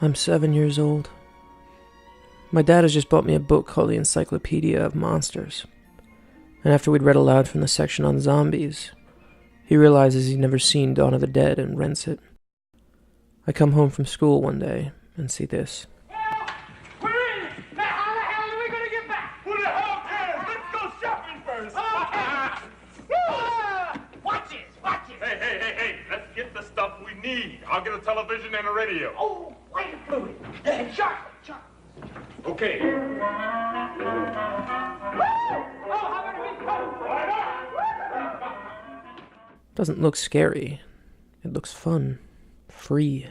I'm 7 years old. My dad has just bought me a book called The Encyclopedia of Monsters. And after we'd read aloud from the section on zombies, he realizes he'd never seen Dawn of the Dead and rents it. I come home from school one day and see this. We're in it! Now how the hell are we gonna get back? Who the hell cares? Let's go shopping first! Watch it! Watch it! Hey! Let's get the stuff we need. I'll get a television and a radio. Oh, lighter fluid! And sharp! Okay. Oh, how about a big coat? Doesn't look scary. It looks fun. Free.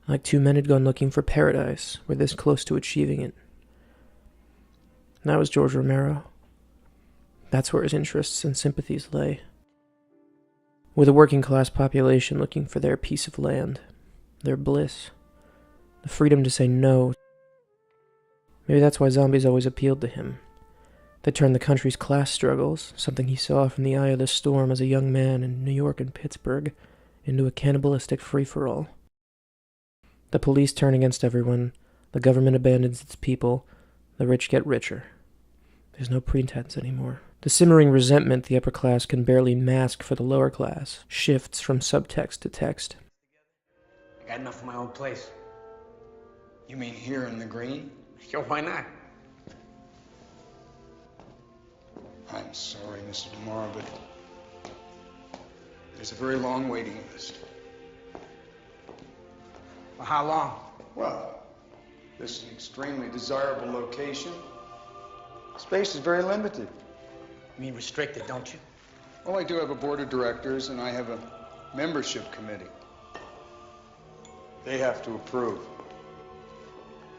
Like two men had gone looking for paradise, were this close to achieving it. And that was George Romero. That's where his interests and sympathies lay. With a working class population looking for their piece of land, their bliss, the freedom to say no. Maybe that's why zombies always appealed to him. They turned the country's class struggles, something he saw from the eye of the storm as a young man in New York and Pittsburgh, into a cannibalistic free-for-all. The police turn against everyone, the government abandons its people, the rich get richer. There's no pretense anymore. The simmering resentment the upper class can barely mask for the lower class shifts from subtext to text. I got enough of my own place. You mean here in the green? Yo, why not? I'm sorry, Mr. DeMora, but there's a very long waiting list. For how long? Well, this is an extremely desirable location. Space is very limited. You mean restricted, don't you? Well, I do have a board of directors, and I have a membership committee. They have to approve.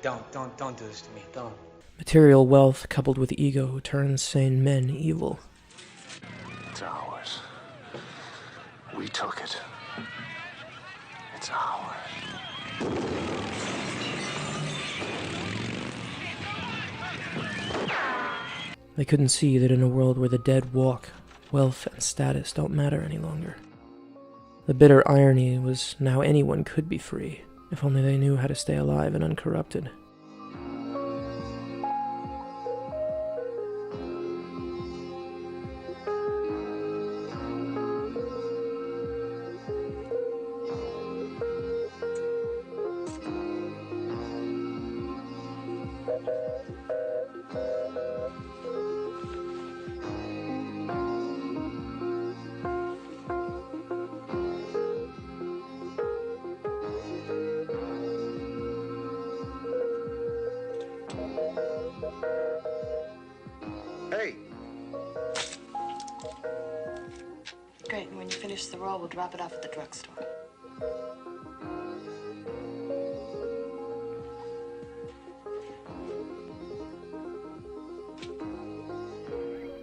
Don't do this to me. Don't. Material wealth coupled with ego turns sane men evil. It's ours. We took it. It's ours. They couldn't see that in a world where the dead walk, wealth and status don't matter any longer. The bitter irony was now anyone could be free, if only they knew how to stay alive and uncorrupted. Hey! Great, and when you finish the roll, we'll drop it off at the drugstore.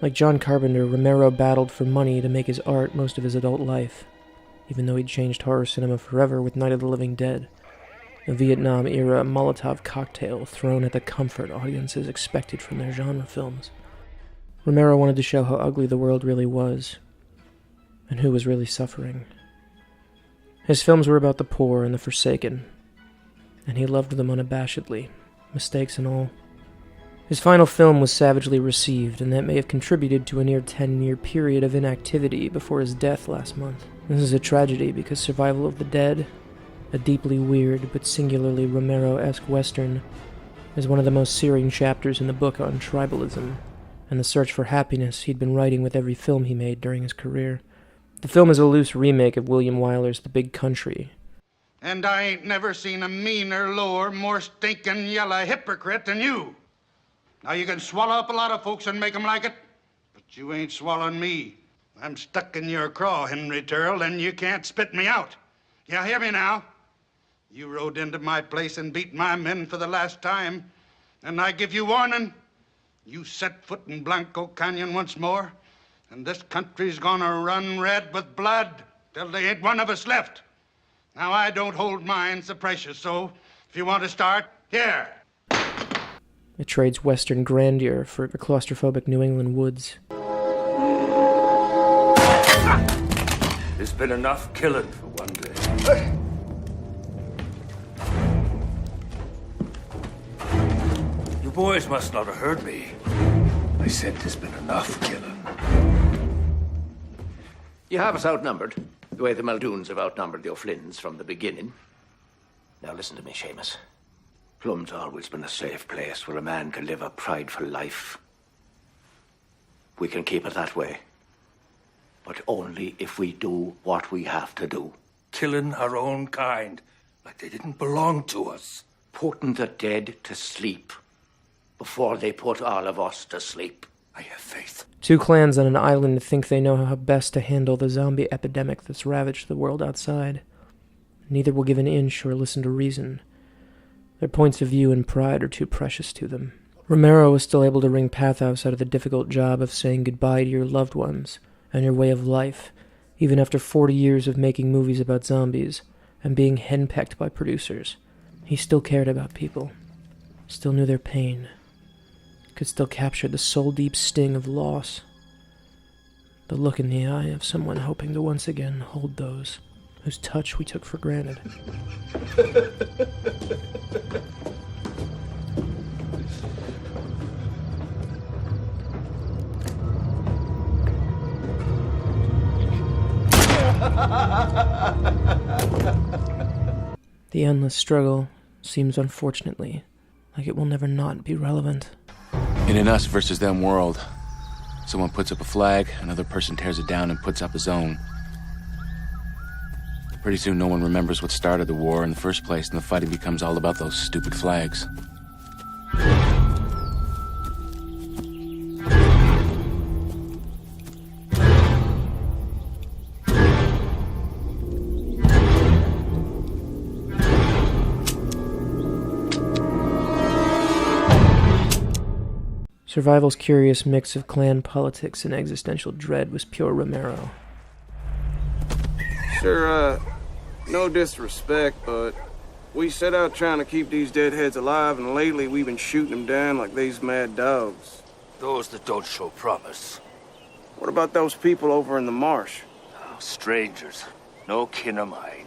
Like John Carpenter, Romero battled for money to make his art most of his adult life, even though he'd changed horror cinema forever with Night of the Living Dead, a Vietnam-era Molotov cocktail thrown at the comfort audiences expected from their genre films. Romero wanted to show how ugly the world really was, and who was really suffering. His films were about the poor and the forsaken, and he loved them unabashedly, mistakes and all. His final film was savagely received, and that may have contributed to a near 10-year period of inactivity before his death last month. This is a tragedy because Survival of the Dead, a deeply weird but singularly Romero-esque western, is one of the most searing chapters in the book on tribalism, and the search for happiness he'd been writing with every film he made during his career. The film is a loose remake of William Wyler's The Big Country. And I ain't never seen a meaner, lower, more stinking yellow hypocrite than you. Now, you can swallow up a lot of folks and make them like it, but you ain't swallowing me. I'm stuck in your craw, Henry Turrell, and you can't spit me out. You hear me now? You rode into my place and beat my men for the last time, and I give you warning. You set foot in Blanco Canyon once more, and this country's gonna run red with blood till there ain't one of us left. Now, I don't hold mine so precious, so if you want to start, here. It trades Western grandeur for the claustrophobic New England woods. There's been enough killing for one day. boys must not have heard me. I said there's been enough killing. You have us outnumbered, the way the Muldoons have outnumbered the O'Flynns from the beginning. Now listen to me, Seamus. Plum's always been a safe place where a man can live a prideful life. We can keep it that way. But only if we do what we have to do. Killing our own kind, like they didn't belong to us. Putting the dead to sleep before they put all of us to sleep. I have faith. Two clans on an island think they know how best to handle the zombie epidemic that's ravaged the world outside. Neither will give an inch or listen to reason. Their points of view and pride are too precious to them. Romero was still able to wring pathos out of the difficult job of saying goodbye to your loved ones and your way of life, even after 40 years of making movies about zombies and being henpecked by producers. He still cared about people, still knew their pain, could still capture the soul-deep sting of loss. The look in the eye of someone hoping to once again hold those whose touch we took for granted. The endless struggle seems, unfortunately, like it will never not be relevant. In an us versus them world, someone puts up a flag, another person tears it down and puts up his own. Pretty soon no one remembers what started the war in the first place, and the fighting becomes all about those stupid flags. Survival's curious mix of clan politics and existential dread was pure Romero. Sure, no disrespect, but we set out trying to keep these deadheads alive, and lately we've been shooting them down like these mad dogs. Those that don't show promise. What about those people over in the marsh? Oh, strangers, no kin of mine.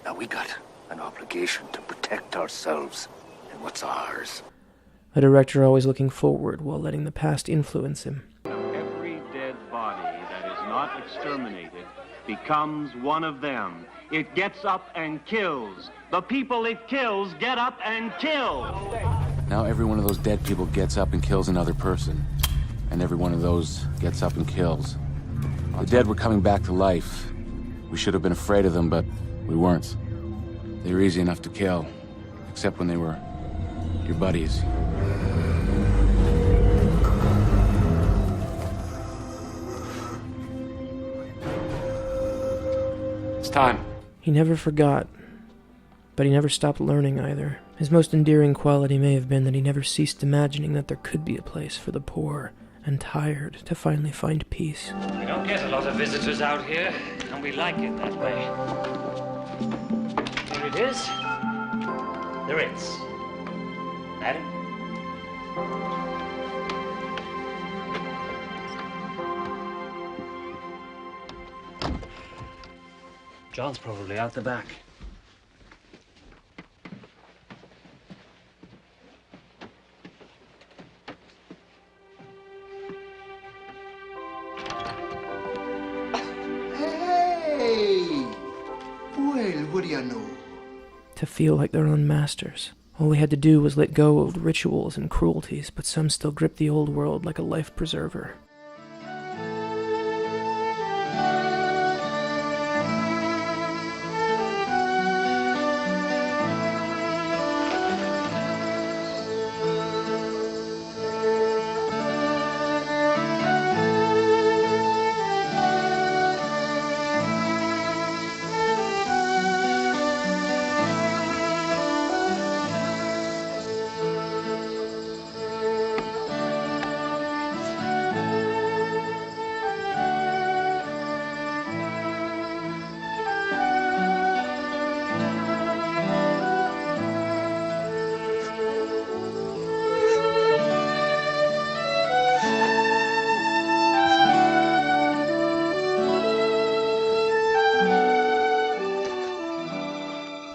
Now we got an obligation to protect ourselves and what's ours. A director always looking forward while letting the past influence him. Every dead body that is not exterminated becomes one of them. It gets up and kills. The people it kills get up and kill. Now every one of those dead people gets up and kills another person. And every one of those gets up and kills. The dead were coming back to life. We should have been afraid of them, but we weren't. They were easy enough to kill, except when they were your buddies. It's time. He never forgot, but he never stopped learning either. His most endearing quality may have been that he never ceased imagining that there could be a place for the poor and tired to finally find peace. We don't get a lot of visitors out here, and we like it that way. Here it is. The Ritz. Madam? John's probably out the back. Hey! Well, what do you know? To feel like their own masters. All we had to do was let go of the rituals and cruelties, but some still grip the old world like a life preserver.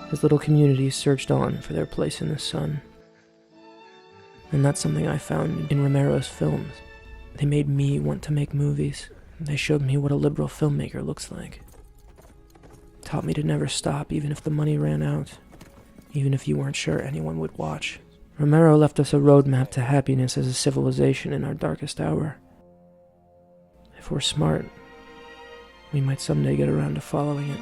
His little community surged on for their place in the sun. And that's something I found in Romero's films. They made me want to make movies. They showed me what a liberal filmmaker looks like. Taught me to never stop, even if the money ran out. Even if you weren't sure anyone would watch. Romero left us a roadmap to happiness as a civilization in our darkest hour. If we're smart, we might someday get around to following it.